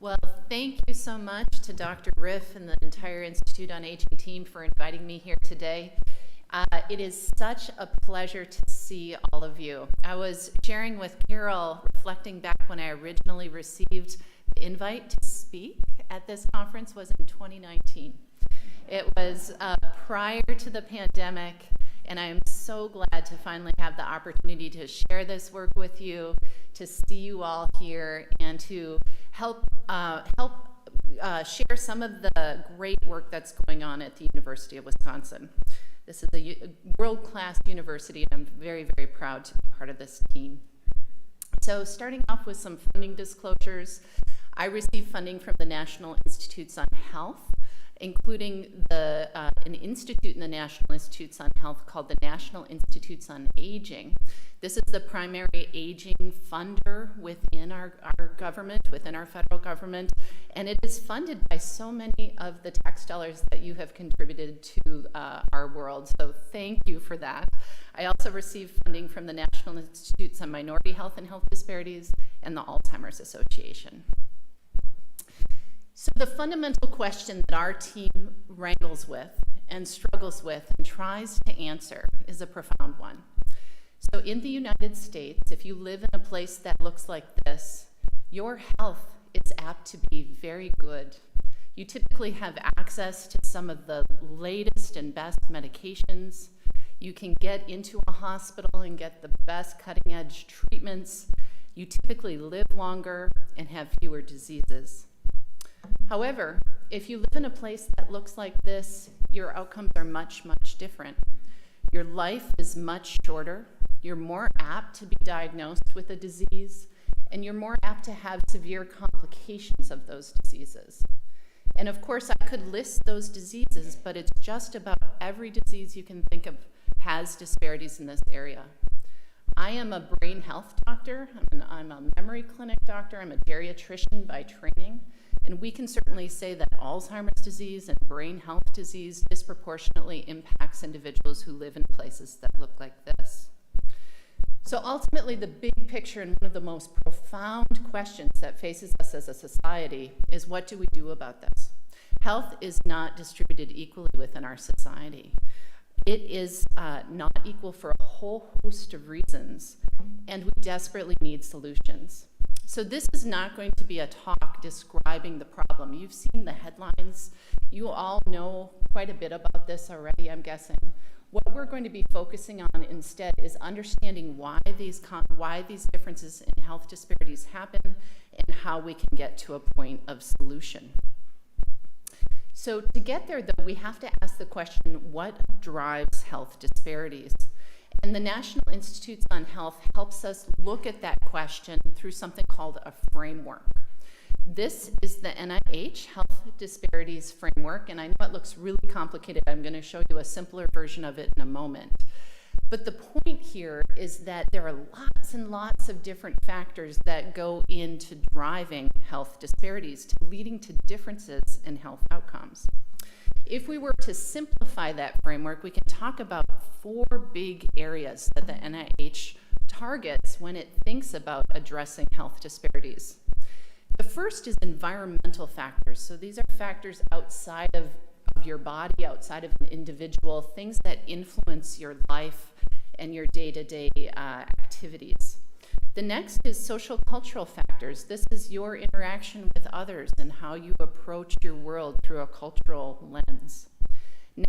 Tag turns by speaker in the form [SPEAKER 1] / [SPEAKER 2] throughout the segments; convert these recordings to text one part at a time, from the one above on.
[SPEAKER 1] Well, thank you so much to Dr. Riff and the entire Institute on Aging team for inviting me here today. It is such a pleasure to see all of you. I was sharing with Carol, reflecting back when I originally received the invite to speak at this conference was in 2019. It was prior to the pandemic, and I am so glad to finally have the opportunity to share this work with you, to see you all here, and to help share some of the great work that's going on at the University of Wisconsin. This is a world-class university, and I'm very, very proud to be part of this team. So starting off with some funding disclosures, I received funding from the National Institutes on Health, including an institute in the National Institutes on Health called the National Institutes on Aging. This is the primary aging funder within our government, within our federal government, and it is funded by so many of the tax dollars that you have contributed to our world, so thank you for that. I also received funding from the National Institutes on Minority Health and Health Disparities and the Alzheimer's Association. So the fundamental question that our team wrangles with and struggles with and tries to answer is a profound one. So in the United States, if you live in a place that looks like this, your health is apt to be very good. You typically have access to some of the latest and best medications. You can get into a hospital and get the best cutting-edge treatments. You typically live longer and have fewer diseases. However, if you live in a place that looks like this, your outcomes are much, much different. Your life is much shorter, you're more apt to be diagnosed with a disease, and you're more apt to have severe complications of those diseases. And of course, I could list those diseases, but it's just about every disease you can think of has disparities in this area. I am a brain health doctor, I'm a memory clinic doctor, I'm a geriatrician by training, and we can certainly say that Alzheimer's disease and brain health disease disproportionately impacts individuals who live in places that look like this. So ultimately, the big picture and one of the most profound questions that faces us as a society is, what do we do about this? Health is not distributed equally within our society. It is not equal for a whole host of reasons, and we desperately need solutions. So this is not going to be a talk describing the problem. You've seen the headlines. You all know quite a bit about this already, I'm guessing. What we're going to be focusing on instead is understanding why these differences in health disparities happen and how we can get to a point of solution. So to get there, though, we have to ask the question, what drives health disparities? And the National Institutes on Health helps us look at that question through something called a framework. This is the NIH Health Disparities Framework, and I know it looks really complicated. I'm going to show you a simpler version of it in a moment. But the point here is that there are lots and lots of different factors that go into driving health disparities, leading to differences in health outcomes. If we were to simplify that framework, we can talk about 4 big areas that the NIH targets when it thinks about addressing health disparities. The first is environmental factors. So these are factors outside of your body, outside of an individual, things that influence your life and your day-to-day activities. The next is social cultural factors. This is your interaction with others and how you approach your world through a cultural lens.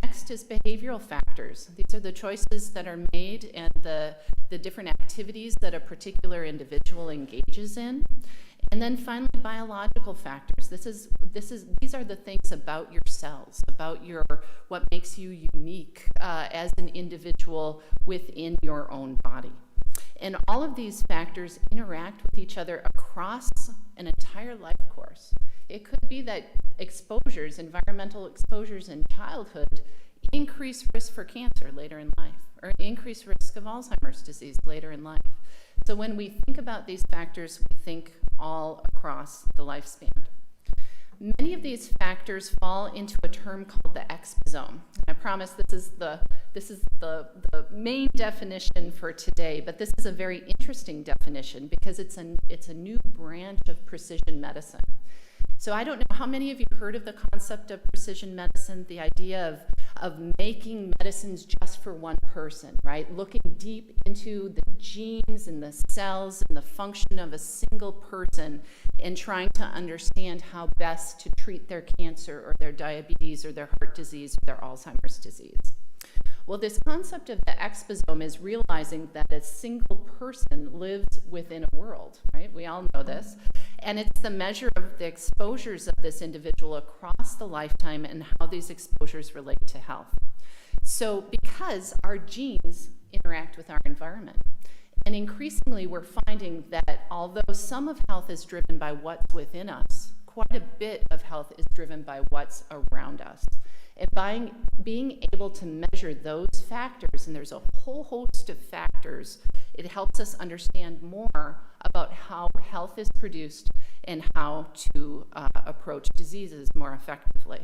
[SPEAKER 1] Next is behavioral factors. These are the choices that are made and the different activities that a particular individual engages in. And then finally, biological factors. These are the things about your cells, about what makes you unique as an individual within your own body. And all of these factors interact with each other across an entire life course. It could be that environmental exposures in childhood, increase risk for cancer later in life, or increase risk of Alzheimer's disease later in life. So when we think about these factors, we think all across the lifespan. Many of these factors fall into a term called the exposome. I promise this is the main definition for today, but this is a very interesting definition because it's a new branch of precision medicine. So I don't know how many of you heard of the concept of precision medicine, the idea of making medicines just for one person, right? Looking deep into the genes and the cells and the function of a single person and trying to understand how best to treat their cancer or their diabetes or their heart disease or their Alzheimer's disease. Well, this concept of the exposome is realizing that a single person lives within a world, right? We all know this. And it's the measure of the exposures of this individual across the lifetime and how these exposures relate to health. So because our genes interact with our environment, and increasingly we're finding that although some of health is driven by what's within us, quite a bit of health is driven by what's around us. And by being able to measure those factors, and there's a whole host of factors, it helps us understand more about how health is produced and how to approach diseases more effectively.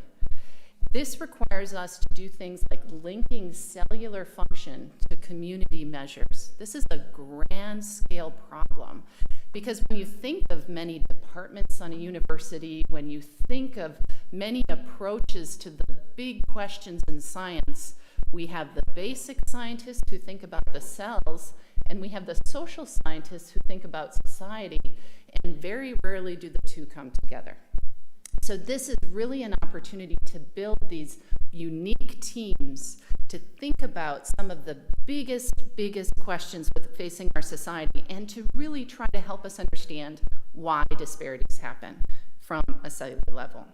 [SPEAKER 1] This requires us to do things like linking cellular function to community measures. This is a grand scale problem because when you think of many departments on a university, when you think of many approaches to the big questions in science, we have the basic scientists who think about the cells, and we have the social scientists who think about society, and very rarely do the two come together. So this is really an opportunity to build these unique teams to think about some of the biggest questions facing our society and to really try to help us understand why disparities happen from a cellular level.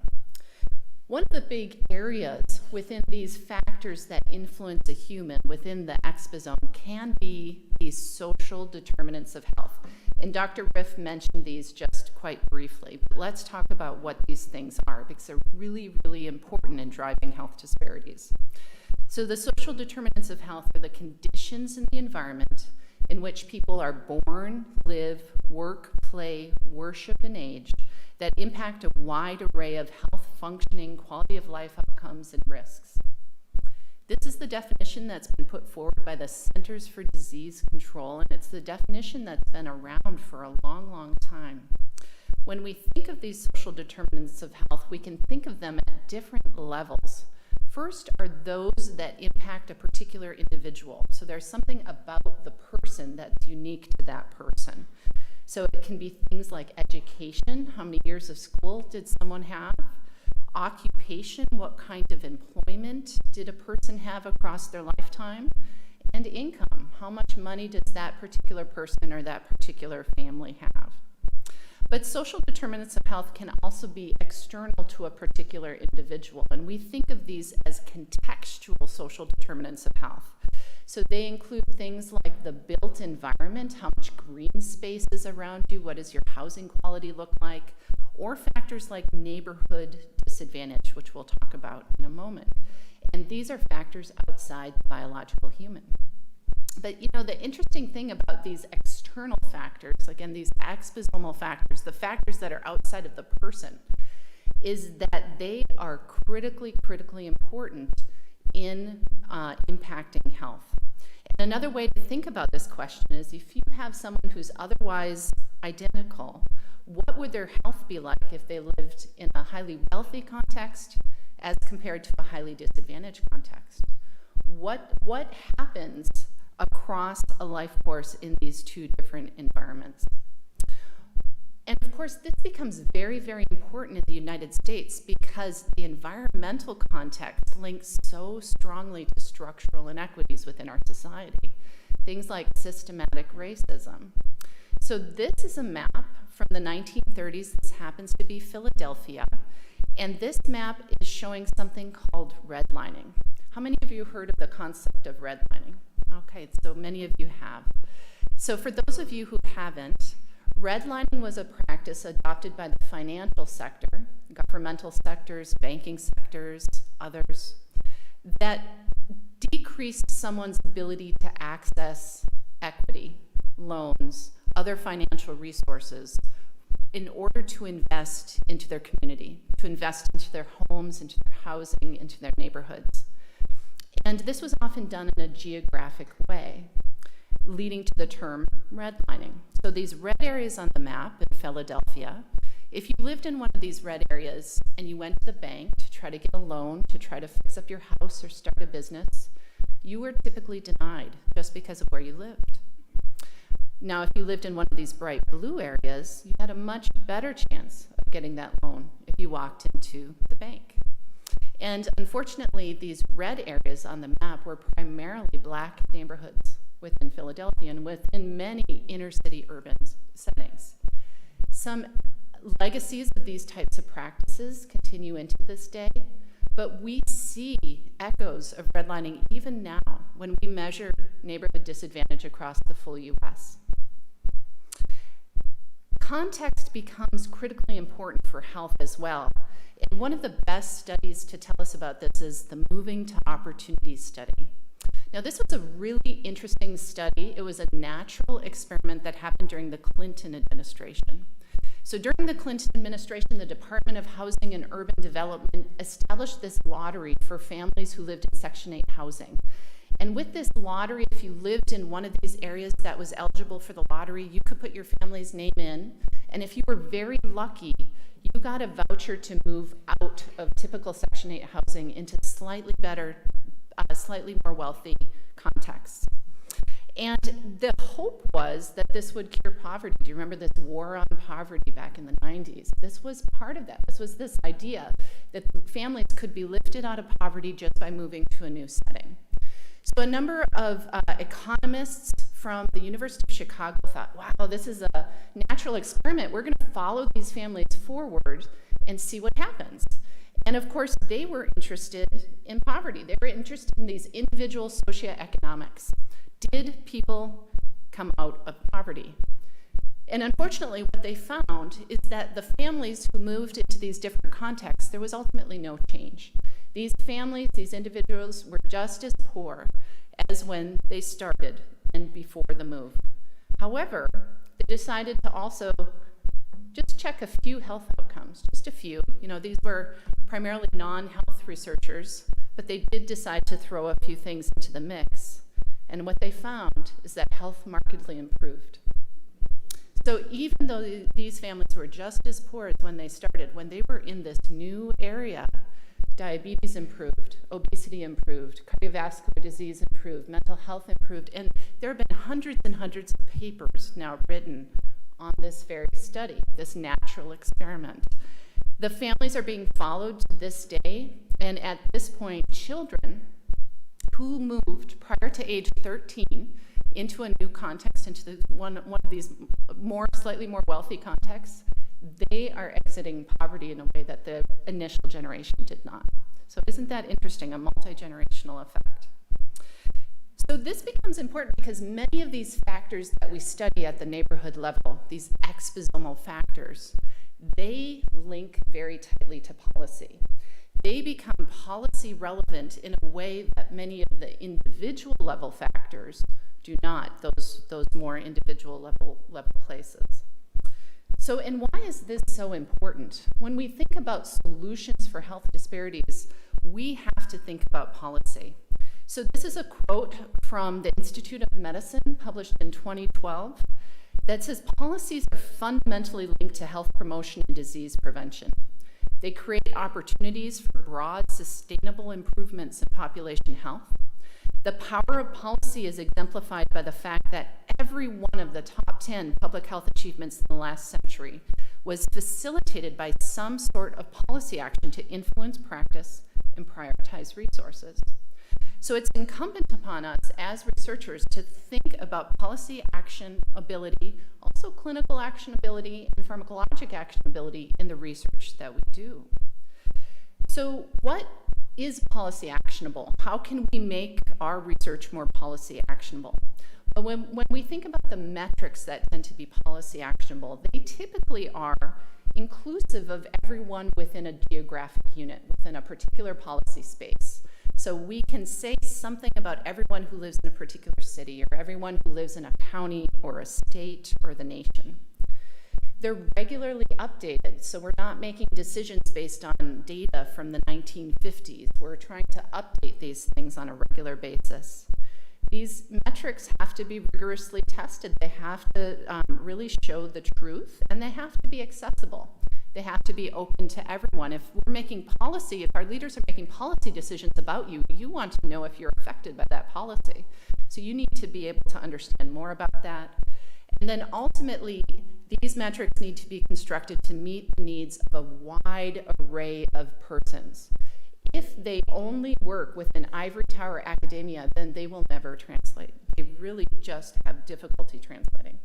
[SPEAKER 1] One of the big areas within these factors that influence a human within the exposome can be these social determinants of health. And Dr. Riff mentioned these just quite briefly, but let's talk about what these things are because they're really, really important in driving health disparities. So the social determinants of health are the conditions in the environment in which people are born, live, work, play, worship, and age that impact a wide array of health functioning, quality of life outcomes, and risks. This is the definition that's been put forward by the Centers for Disease Control, and it's the definition that's been around for a long, long time. When we think of these social determinants of health, we can think of them at different levels. First are those that impact a particular individual. So there's something about the person that's unique to that person. So it can be things like education, how many years of school did someone have? Occupation, what kind of employment did a person have across their lifetime? And income, how much money does that particular person or that particular family have? But social determinants of health can also be external to a particular individual, and we think of these as contextual social determinants of health. So they include things like the built environment, how much green space is around you, what does your housing quality look like, or factors like neighborhood disadvantage, which we'll talk about in a moment. And these are factors outside the biological human. But you know, the interesting thing about these external factors, again, these exposomal factors, the factors that are outside of the person, is that they are critically important in impacting health. And another way to think about this question is if you have someone who's otherwise identical, what would their health be like if they lived in a highly wealthy context as compared to a highly disadvantaged context? What happens across a life course in these two different environments? And of course, this becomes very, very important in the United States because the environmental context links so strongly to structural inequities within our society, things like systematic racism. So this is a map from the 1930s. This happens to be Philadelphia. And this map is showing something called redlining. How many of you heard of the concept of redlining? Okay, so many of you have. So for those of you who haven't, redlining was a practice adopted by the financial sector, governmental sectors, banking sectors, others, that decreased someone's ability to access equity, loans, other financial resources in order to invest into their community, to invest into their homes, into their housing, into their neighborhoods. And this was often done in a geographic way, leading to the term redlining. So these red areas on the map in Philadelphia If you lived in one of these red areas and you went to the bank to try to get a loan to try to fix up your house or start a business, you were typically denied just because of where you lived. Now, if you lived in one of these bright blue areas, you had a much better chance of getting that loan if you walked into the bank. And unfortunately, these red areas on the map were primarily Black neighborhoods within Philadelphia and within many inner city urban settings. Some legacies of these types of practices continue into this day, but we see echoes of redlining even now when we measure neighborhood disadvantage across the full U.S. Context becomes critically important for health as well. And one of the best studies to tell us about this is the Moving to Opportunity study. Now, this was a really interesting study. It was a natural experiment that happened during the Clinton administration. So during the Clinton administration, the Department of Housing and Urban Development established this lottery for families who lived in Section 8 housing. And with this lottery, if you lived in one of these areas that was eligible for the lottery, you could put your family's name in. And if you were very lucky, you got a voucher to move out of typical Section 8 housing into slightly better, slightly more wealthy contexts. And the hope was that this would cure poverty. Do you remember this war on poverty back in the 90s? This was part of that. This was this idea that families could be lifted out of poverty just by moving to a new setting. So a number of economists from the University of Chicago thought, wow, this is a natural experiment. We're going to follow these families forward and see what happens. And of course, they were interested in poverty. They were interested in these individual socioeconomics. Did people come out of poverty? And unfortunately, what they found is that the families who moved into these different contexts, there was ultimately no change. These families, these individuals were just as poor as when they started and before the move. However, they decided to also just check a few health outcomes, just a few. You know, these were primarily non-health researchers, but they did decide to throw a few things into the mix. And what they found is that health markedly improved. So even though these families were just as poor as when they started, when they were in this new area, diabetes improved, obesity improved, cardiovascular disease improved, mental health improved, and there have been hundreds and hundreds of papers now written on this very study, this natural experiment. The families are being followed to this day, and at this point, children who moved prior to age 13 into a new context, into one of these slightly more wealthy contexts, they are exiting poverty in a way that the initial generation did not. So isn't that interesting, a multi-generational effect? So this becomes important because many of these factors that we study at the neighborhood level, these exposomal factors, they link very tightly to policy. They become policy relevant in a way that many of the individual level factors do not, those more individual level places. So, and why is this so important? When we think about solutions for health disparities, we have to think about policy. So this is a quote from the Institute of Medicine, published in 2012, that says policies are fundamentally linked to health promotion and disease prevention. They create opportunities for broad, sustainable improvements in population health. The power of policy is exemplified by the fact that every one of the top 10 public health achievements in the last century was facilitated by some sort of policy action to influence practice and prioritize resources. So it's incumbent upon us as researchers to think about policy actionability, also clinical actionability and pharmacologic actionability in the research that we do. So what is policy actionable? How can we make our research more policy actionable? Well, when we think about the metrics that tend to be policy actionable, they typically are inclusive of everyone within a geographic unit, within a particular policy space. So we can say something about everyone who lives in a particular city or everyone who lives in a county or a state or the nation. They're regularly updated, so we're not making decisions based on data from the 1950s. We're trying to update these things on a regular basis. These metrics have to be rigorously tested. They have to really show the truth, and they have to be accessible. They have to be open to everyone. If we're making policy, if our leaders are making policy decisions about you, you want to know if you're affected by that policy. So you need to be able to understand more about that. And then ultimately, these metrics need to be constructed to meet the needs of a wide array of persons. If they only work within ivory tower academia, then they will never translate. They really just have difficulty translating.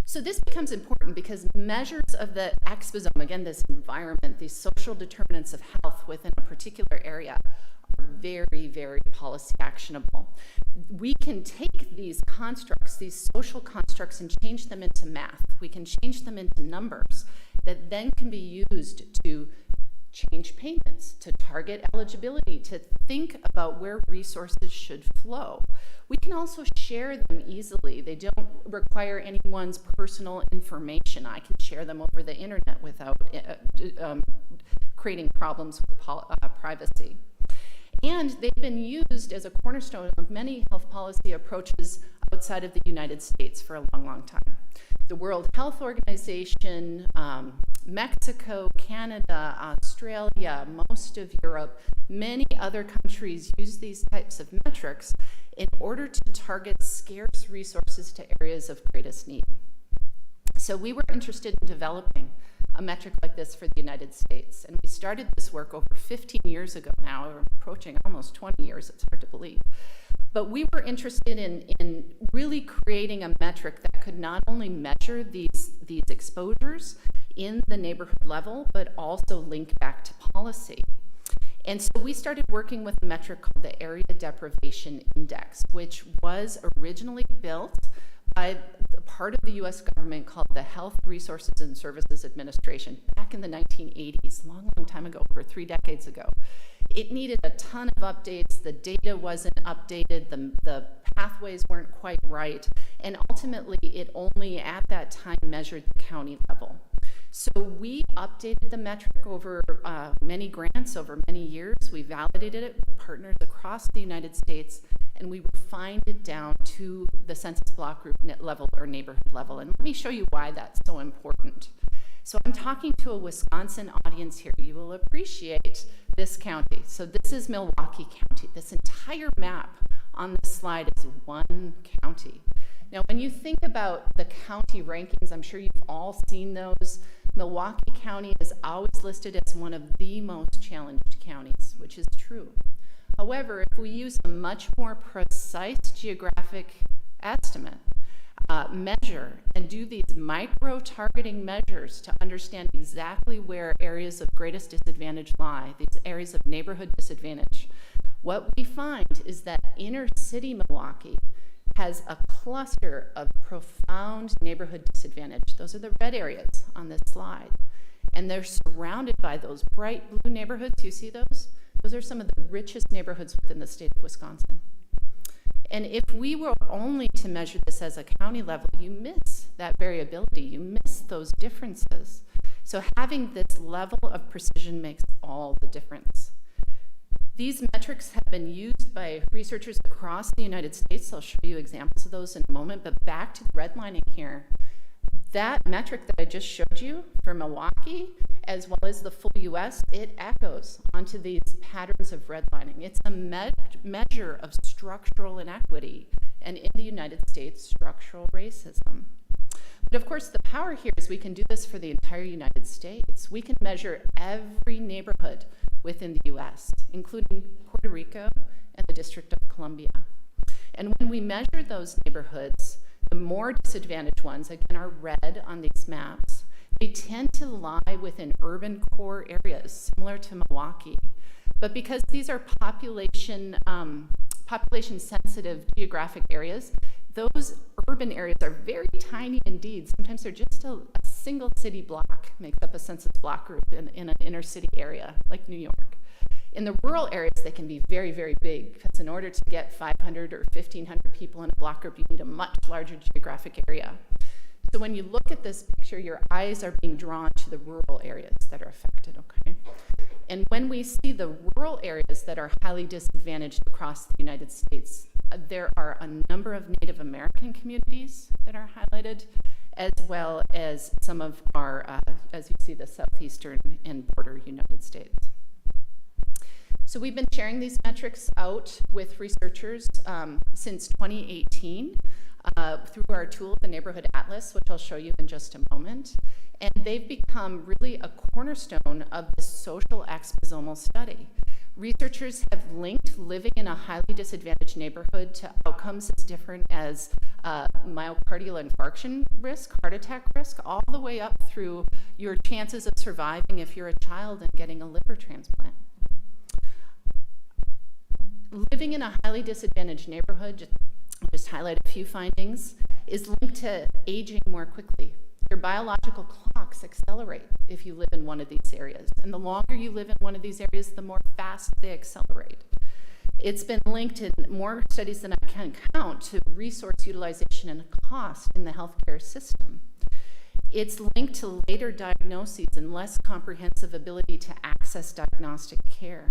[SPEAKER 1] So this becomes important because measures of the exposome, again, this environment, these social determinants of health within a particular area, are very, very policy actionable. We can take these constructs, these social constructs, and change them into math. We can change them into numbers that then can be used to change payments, to target eligibility, to think about where resources should flow. We can also share them easily. They don't require anyone's personal information. I can share them over the internet without creating problems with privacy. And they've been used as a cornerstone of many health policy approaches outside of the United States for a long, long time. The World Health Organization, Mexico, Canada, Australia, most of Europe, many other countries use these types of metrics in order to target scarce resources to areas of greatest need. So we were interested in developing a metric like this for the United States, and we started this work over 15 years ago now. We're approaching almost 20 years, it's hard to believe. But we were interested in really creating a metric that could not only measure these exposures in the neighborhood level, but also link back to policy. And so we started working with a metric called the Area Deprivation Index, which was originally built by a part of the US government called the Health Resources and Services Administration back in the 1980s, long, long time ago, over 3 decades ago. It needed a ton of updates. The data wasn't updated. The pathways weren't quite right. And ultimately, it only at that time measured the county level. So we updated the metric over many grants, over many years. We validated it with partners across the United States, and we refined it down to the census block group level or neighborhood level. And let me show you why that's so important. So I'm talking to a Wisconsin audience here. You will appreciate this county. So this is Milwaukee County. This entire map on this slide is one county. Now, when you think about the county rankings, I'm sure you've all seen those. Milwaukee County is always listed as one of the most challenged counties, which is true. However, if we use a much more precise geographic estimate, measure, and do these micro-targeting measures to understand exactly where areas of greatest disadvantage lie, these areas of neighborhood disadvantage, what we find is that inner city Milwaukee has a cluster of profound neighborhood disadvantage. Those are the red areas on this slide. And they're surrounded by those bright blue neighborhoods. You see those? Those are some of the richest neighborhoods within the state of Wisconsin. And if we were only to measure this as a county level, you miss that variability, you miss those differences. So having this level of precision makes all the difference. These metrics have been used by researchers across the United States. I'll show you examples of those in a moment, but back to the redlining here. That metric that I just showed you for Milwaukee, as well as the full US, it echoes onto these patterns of redlining. It's a measure of structural inequity, and in the United States, structural racism. But of course, the power here is we can do this for the entire United States. We can measure every neighborhood within the US, including Puerto Rico and the District of Columbia. And when we measure those neighborhoods, the more disadvantaged ones, again, are red on these maps. They tend to lie within urban core areas, similar to Milwaukee. But because these are population-sensitive geographic areas, those urban areas are very tiny indeed. Sometimes they're just a single city block makes up a census block group in an inner city area, like New York. In the rural areas, they can be very, very big, because in order to get 500 or 1,500 people in a block group, you need a much larger geographic area. So when you look at this picture, your eyes are being drawn to the rural areas that are affected, okay? And when we see the rural areas that are highly disadvantaged across the United States, there are a number of Native American communities that are highlighted, as well as some of our, as you see, the southeastern and border United States. So we've been sharing these metrics out with researchers since 2018 through our tool, the Neighborhood Atlas, which I'll show you in just a moment. And they've become really a cornerstone of this social exposomal study. Researchers have linked living in a highly disadvantaged neighborhood to outcomes as different as myocardial infarction risk, heart attack risk, all the way up through your chances of surviving if you're a child and getting a liver transplant. Living in a highly disadvantaged neighborhood, just highlight a few findings, is linked to aging more quickly. Your biological clocks accelerate if you live in one of these areas. And the longer you live in one of these areas, the more fast they accelerate. It's been linked in more studies than I can count to resource utilization and cost in the healthcare system. It's linked to later diagnoses and less comprehensive ability to access diagnostic care.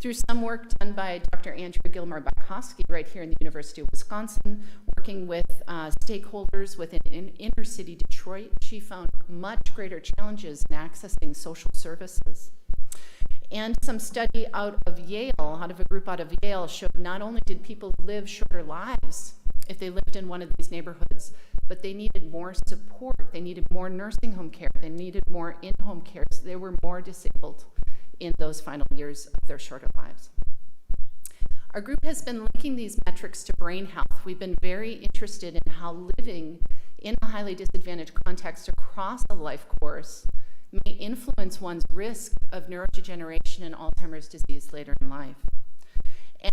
[SPEAKER 1] Through some work done by Dr. Andrea Gilmore-Bakowski right here in the University of Wisconsin, working with stakeholders within inner city Detroit, she found much greater challenges in accessing social services. And some study out of a group out of Yale, showed not only did people live shorter lives if they lived in one of these neighborhoods, but they needed more support, they needed more nursing home care, they needed more in-home care, so they were more disabled in those final years of their shorter lives. Our group has been linking these metrics to brain health. We've been very interested in how living in a highly disadvantaged context across a life course may influence one's risk of neurodegeneration and Alzheimer's disease later in life.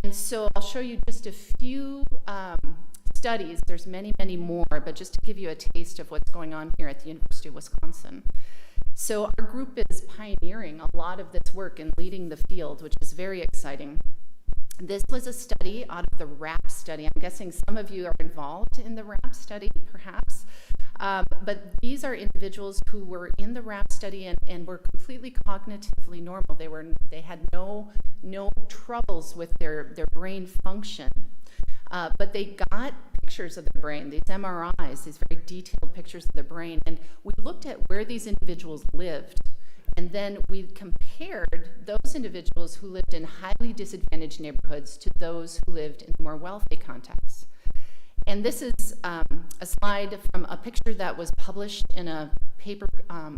[SPEAKER 1] And so I'll show you just a few studies. There's many, many more, but just to give you a taste of what's going on here at the University of Wisconsin. So our group is pioneering a lot of this work and leading the field, which is very exciting. This was a study out of the RAP study. I'm guessing some of you are involved in the RAP study, perhaps. But these are individuals who were in the RAP study and were completely cognitively normal. They had no troubles with their brain function. But they got pictures of the brain, these MRIs, these very detailed pictures of the brain, and we looked at where these individuals lived, and then we compared those individuals who lived in highly disadvantaged neighborhoods to those who lived in more wealthy contexts. And this is a slide from a picture that was published in a paper,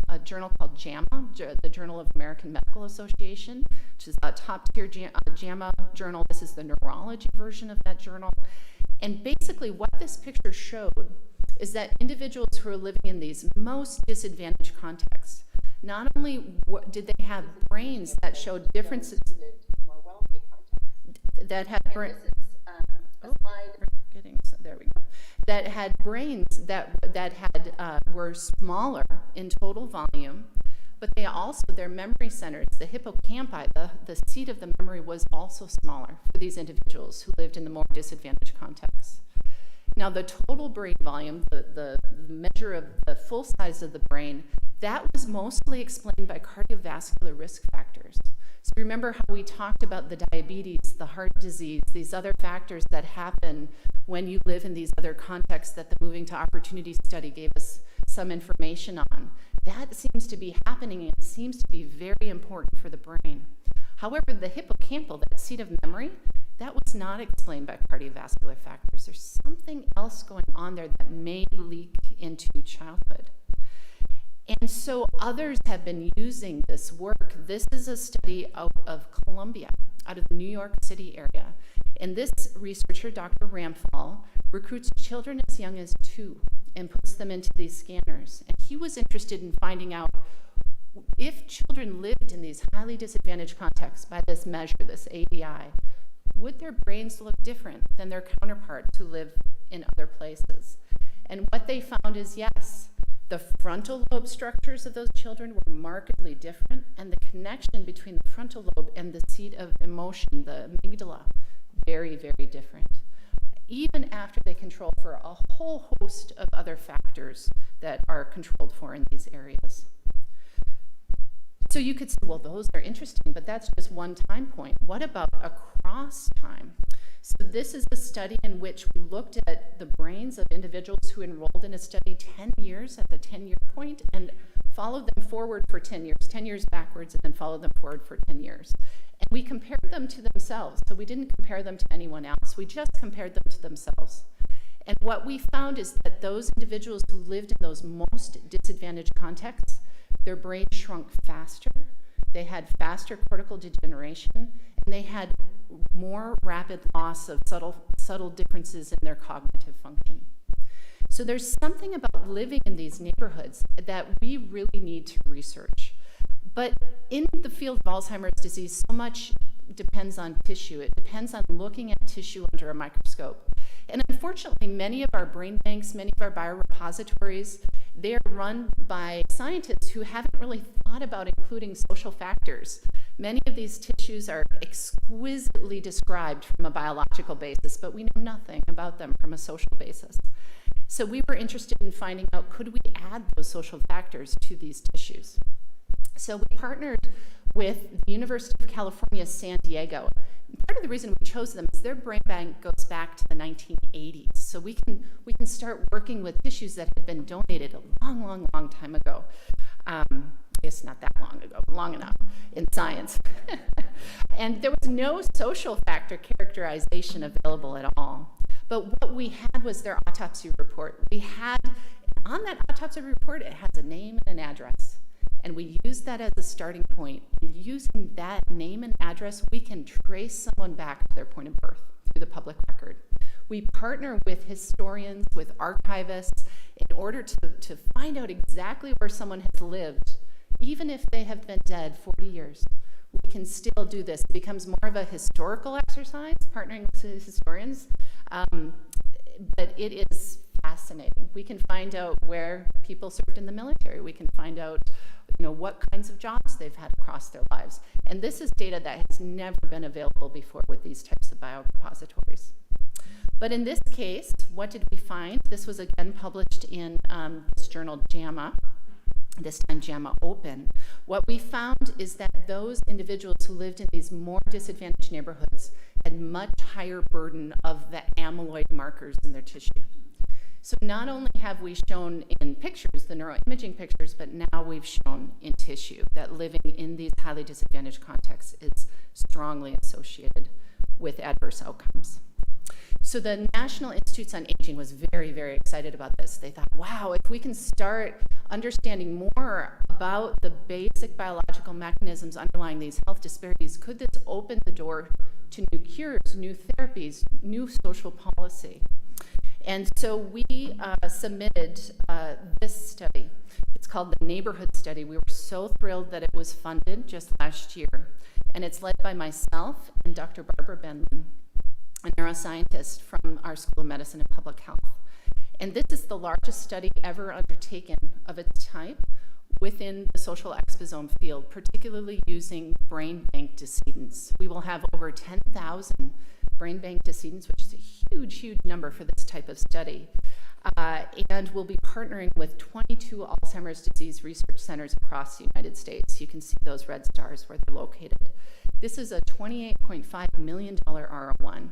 [SPEAKER 1] a journal called JAMA, the Journal of American Medical Association, which is a top-tier JAMA journal. This is the neurology version of that journal. And basically what this picture showed is that individuals who are living in these most disadvantaged contexts, not only did they have brains that showed differences, that had brains, there we go, that had brains that were smaller in total volume, but they also, their memory centers, the hippocampi, the seat of the memory was also smaller for these individuals who lived in the more disadvantaged contexts. Now the total brain volume, the measure of the full size of the brain, that was mostly explained by cardiovascular risk factors. So remember how we talked about the diabetes, the heart disease, these other factors that happen when you live in these other contexts that the Moving to Opportunity study gave us some information on. That seems to be happening, and it seems to be very important for the brain. However, the hippocampal, that seat of memory, that was not explained by cardiovascular factors. There's something else going on there that may leak into childhood. And so others have been using this work. This is a study out of Columbia, out of the New York City area. And this researcher, Dr. Ramphal, recruits children as young as 2 and puts them into these scanners. And he was interested in finding out if children lived in these highly disadvantaged contexts by this measure, this ADI, would their brains look different than their counterparts who live in other places? And what they found is yes. The frontal lobe structures of those children were markedly different, and the connection between the frontal lobe and the seat of emotion, the amygdala, very, very different. Even after they control for a whole host of other factors that are controlled for in these areas. So you could say, well, those are interesting, but that's just one time point. What about across time? So this is a study in which we looked at the brains of individuals who enrolled in a study 10 years at the 10-year point and followed them forward for 10 years backwards, and then followed them forward for 10 years. And we compared them to themselves. So we didn't compare them to anyone else. We just compared them to themselves. And what we found is that those individuals who lived in those most disadvantaged contexts, their brain shrunk faster, they had faster cortical degeneration, and they had more rapid loss of subtle differences in their cognitive function. So there's something about living in these neighborhoods that we really need to research. But in the field of Alzheimer's disease, so much depends on tissue. It depends on looking at tissue under a microscope. And unfortunately, many of our brain banks, many of our biorepositories, they are run by scientists who haven't really thought about including social factors. Many of these tissues are exquisitely described from a biological basis, but we know nothing about them from a social basis. So we were interested in finding out, could we add those social factors to these tissues? So we partnered with the University of California, San Diego. And part of the reason we chose them is their brain bank goes back to the 1980s. So we can start working with tissues that had been donated a long time ago. I guess not that long ago, but long enough in science. And there was no social factor characterization available at all. But what we had was their autopsy report. On that autopsy report, it has a name and an address. And we use that as a starting point. And using that name and address, we can trace someone back to their point of birth through the public record. We partner with historians, with archivists, in order to find out exactly where someone has lived, even if they have been dead 40 years. We can still do this. It becomes more of a historical exercise, partnering with historians, but it is fascinating. We can find out where people served in the military. We can find out what kinds of jobs they've had across their lives. And this is data that has never been available before with these types of biorepositories. But in this case, what did we find? This was again published in this journal, JAMA, this time JAMA Open. What we found is that those individuals who lived in these more disadvantaged neighborhoods had much higher burden of the amyloid markers in their tissue. So not only have we shown in pictures, the neuroimaging pictures, but now we've shown in tissue that living in these highly disadvantaged contexts is strongly associated with adverse outcomes. So the National Institutes on Aging was very excited about this. They thought, wow, if we can start understanding more about the basic biological mechanisms underlying these health disparities, could this open the door to new cures, new therapies, new social policy? And so we submitted this study. It's called the Neighborhood Study. We were so thrilled that it was funded just last year. And it's led by myself and Dr. Barbara Benlin, a neuroscientist from our School of Medicine and Public Health. And this is the largest study ever undertaken of its type within the social exposome field, particularly using brain bank decedents. We will have over 10,000 brain bank decedents, which is a huge number for this type of study. And we'll be partnering with 22 Alzheimer's disease research centers across the United States. You can see those red stars where they're located. This is a $28.5 million R01.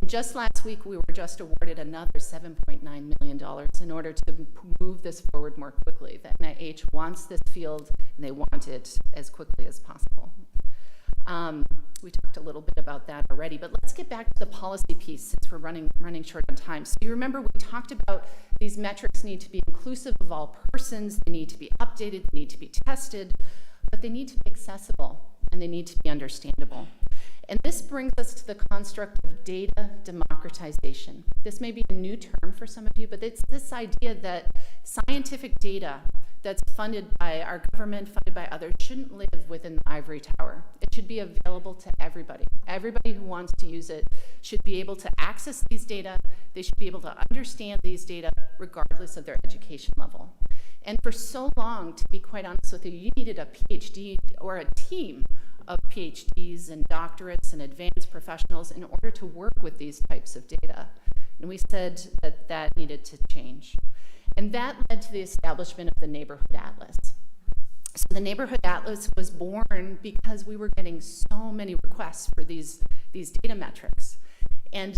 [SPEAKER 1] And just last week, we were just awarded another $7.9 million in order to move this forward more quickly. The NIH wants this field, and they want it as quickly as possible. We talked a little bit about that already, but let's get back to the policy piece since we're running short on time. So you remember we talked about these metrics need to be inclusive of all persons, they need to be updated, they need to be tested, but they need to be accessible and they need to be understandable. And this brings us to the construct of data democratization. This may be a new term for some of you, but it's this idea that scientific data that's funded by our government, funded by others, shouldn't live within the ivory tower. It should be available to everybody. Everybody who wants to use it should be able to access these data. They should be able to understand these data regardless of their education level. And for so long, to be quite honest with you, you needed a PhD or a team of PhDs and doctorates and advanced professionals in order to work with these types of data. And we said that that needed to change. And that led to the establishment of the Neighborhood Atlas. So the Neighborhood Atlas was born because we were getting so many requests for these data metrics. And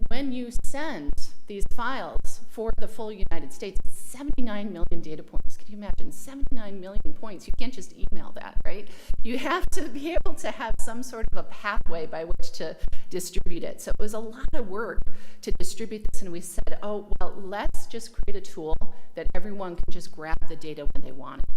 [SPEAKER 1] when you send these files for the full United States, it's 79 million data points. Can you imagine 79 million points? You can't just email that, right? You have to be able to have some sort of a pathway by which to distribute it. So it was a lot of work to distribute this, and we said, oh, well, let's just create a tool that everyone can just grab the data when they want it.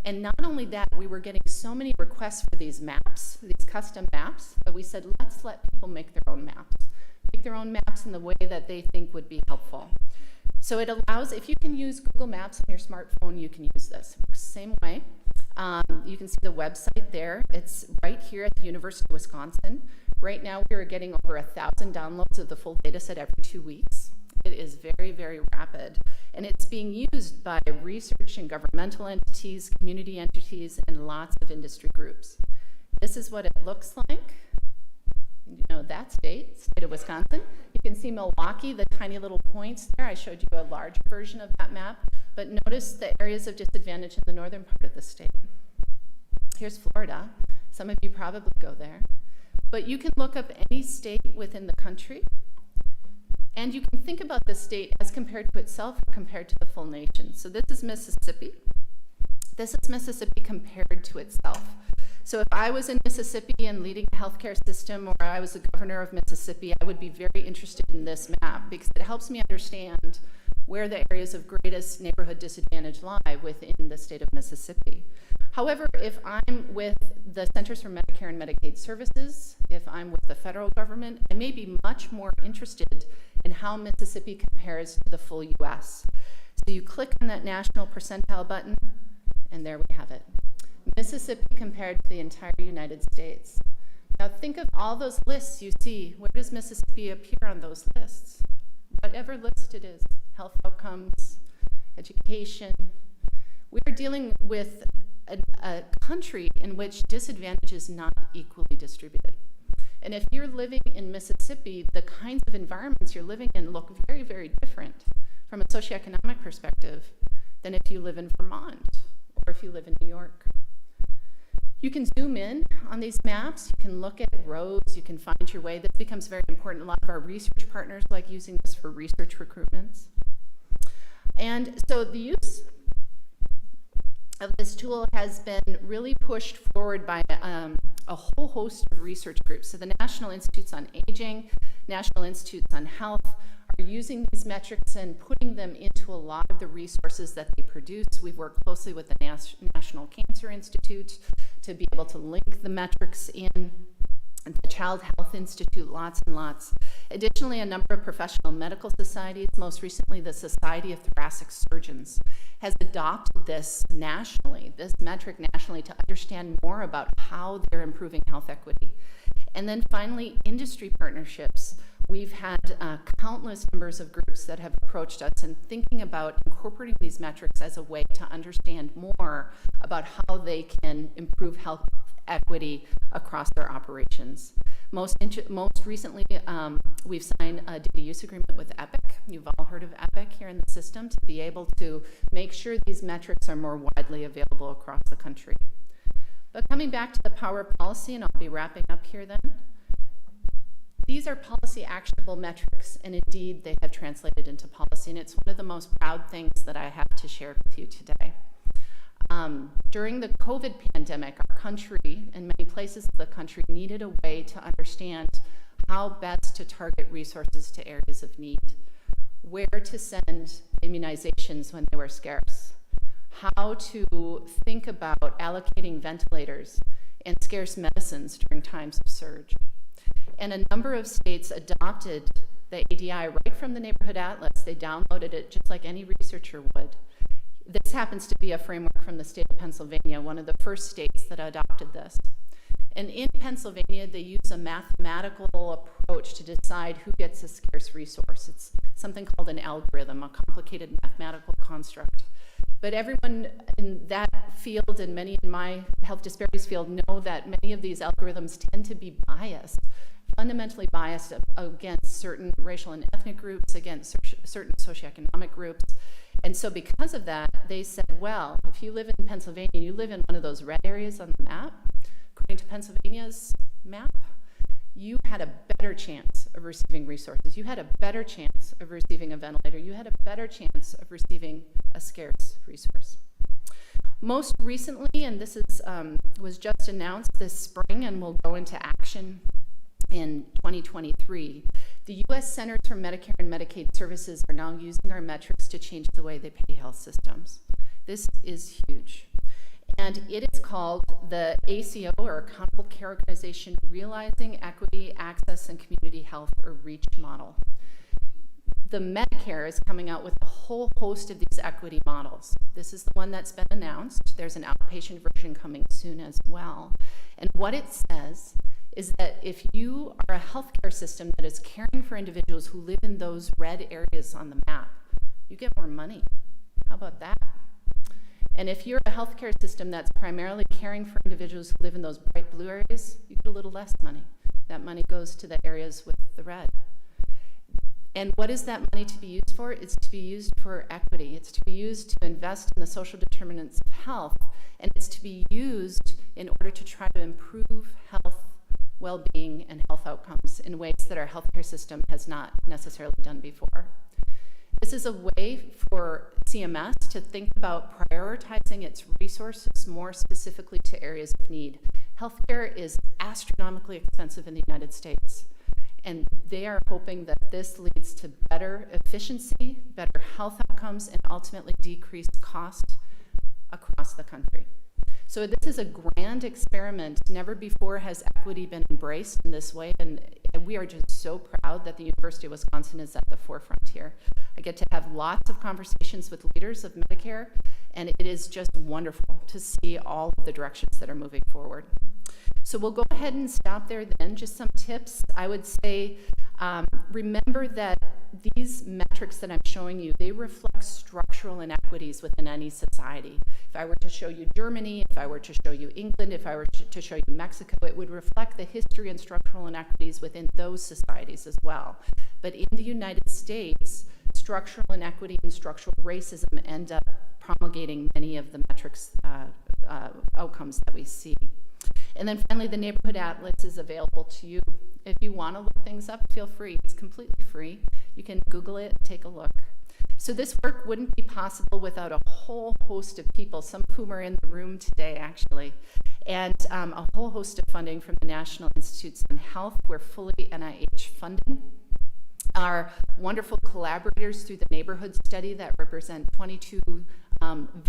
[SPEAKER 1] And not only that, we were getting so many requests for these maps, these custom maps, that we said, let's let people make their own maps. Make their own maps in the way that they think would be helpful. So it allows, if you can use Google Maps on your smartphone, you can use this. It works the same way. You can see the website there. It's right here at the University of Wisconsin. Right now, we are getting over 1,000 downloads of the full data set every 2 weeks. It is very, very rapid. And it's being used by research and governmental entities, community entities, and lots of industry groups. This is what it looks like. You know that state of Wisconsin. You can see Milwaukee, the tiny little points there. I showed you a large version of that map, but notice the areas of disadvantage in the northern part of the state. Here's Florida. Some of you probably go there. But you can look up any state within the country, and you can think about the state as compared to itself or compared to the full nation. So this is Mississippi. This is Mississippi compared to itself. So if I was in Mississippi and leading a healthcare system, or I was the governor of Mississippi, I would be very interested in this map because it helps me understand where the areas of greatest neighborhood disadvantage lie within the state of Mississippi. However, if I'm with the Centers for Medicare and Medicaid Services, if I'm with the federal government, I may be much more interested in how Mississippi compares to the full US. So you click on that national percentile button, and there we have it. Mississippi compared to the entire United States. Now think of all those lists you see. Where does Mississippi appear on those lists? Whatever list it is, health outcomes, education. We're dealing with a country in which disadvantage is not equally distributed. And if you're living in Mississippi, the kinds of environments you're living in look very, very different from a socioeconomic perspective than if you live in Vermont or if you live in New York. You can zoom in on these maps, you can look at roads, you can find your way. This becomes very important. A lot of our research partners like using this for research recruitments. And so the use of this tool has been really pushed forward by a whole host of research groups. So the National Institutes on Aging, National Institutes on Health are using these metrics and putting them into a lot of the resources that they produce. We've worked closely with the National Cancer Institute to be able to link the metrics in, and the Child Health Institute, lots and lots. Additionally, a number of professional medical societies, most recently the Society of Thoracic Surgeons, has adopted this nationally, this metric nationally, to understand more about how they're improving health equity. And then finally, industry partnerships. We've had countless numbers of groups that have approached us and thinking about incorporating these metrics as a way to understand more about how they can improve health equity across their operations. Most recently, we've signed a data use agreement with Epic. You've all heard of Epic here in the system, to be able to make sure these metrics are more widely available across the country. But coming back to the power of policy, and I'll be wrapping up here then, these are policy actionable metrics, and indeed they have translated into policy, and it's one of the most proud things that I have to share with you today. During the COVID pandemic, our country and many places of the country needed a way to understand how best to target resources to areas of need, where to send immunizations when they were scarce, how to think about allocating ventilators and scarce medicines during times of surge. And a number of states adopted the ADI right from the Neighborhood Atlas. They downloaded it just like any researcher would. This happens to be a framework from the state of Pennsylvania, one of the first states that adopted this. And in Pennsylvania, they use a mathematical approach to decide who gets a scarce resource. It's something called an algorithm, a complicated mathematical construct. But everyone in that field and many in my health disparities field know that many of these algorithms tend to be biased, fundamentally biased against certain racial and ethnic groups, against certain socioeconomic groups. And so because of that, they said, well, if you live in Pennsylvania, you live in one of those red areas on the map, according to Pennsylvania's map, you had a better chance of receiving resources. You had a better chance of receiving a ventilator. You had a better chance of receiving a scarce resource. Most recently, and this is, was just announced this spring and will go into action in 2023, the U.S. Centers for Medicare and Medicaid Services are now using our metrics to change the way they pay health systems. This is huge. And it is called the ACO, or Accountable Care Organization, Realizing Equity, Access, and Community Health, or REACH model. The Medicare is coming out with a whole host of these equity models. This is the one that's been announced. There's an outpatient version coming soon as well. And what it says is that if you are a healthcare system that is caring for individuals who live in those red areas on the map, you get more money. How about that? And if you're a healthcare system that's primarily caring for individuals who live in those bright blue areas, you get a little less money. That money goes to the areas with the red. And what is that money to be used for? It's to be used for equity. It's to be used to invest in the social determinants of health, and it's to be used in order to try to improve health, well-being, and health outcomes in ways that our healthcare system has not necessarily done before. This is a way for CMS to think about prioritizing its resources more specifically to areas of need. Healthcare is astronomically expensive in the United States, and they are hoping that this leads to better efficiency, better health outcomes, and ultimately decreased cost across the country. So this is a grand experiment. Never before has equity been embraced in this way, and we are just so proud that the University of Wisconsin is at the forefront here. I get to have lots of conversations with leaders of Medicare, and it is just wonderful to see all of the directions that are moving forward. So we'll go ahead and stop there then. Just some tips. I would say remember that these metrics that I'm showing you, they reflect structural inequities within any society. If I were to show you Germany, if I were to show you England, if I were to show you Mexico, it would reflect the history and structural inequities within those societies as well. But in the United States, structural inequity and structural racism end up promulgating many of the metrics outcomes that we see. And then finally, the Neighborhood Atlas is available to you. If you want to look things up, feel free. It's completely free. You can Google it, take a look. So this work wouldn't be possible without a whole host of people, some of whom are in the room today, actually, and a whole host of funding from the National Institutes on Health. We're fully NIH funded. Our wonderful collaborators through the neighborhood study that represent 22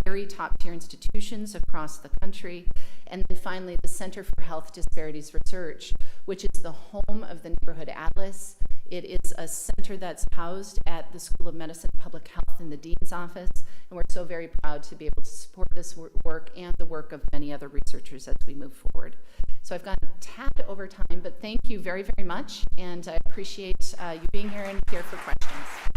[SPEAKER 1] very top-tier institutions across the country. And then finally, the Center for Health Disparities Research, which is the home of the Neighborhood Atlas. It is a center that's housed at the School of Medicine and Public Health in the Dean's Office, and we're so very proud to be able to support this work and the work of many other researchers as we move forward. So I've gone a tad over time, but thank you very, very much, and I appreciate you being here and here for questions.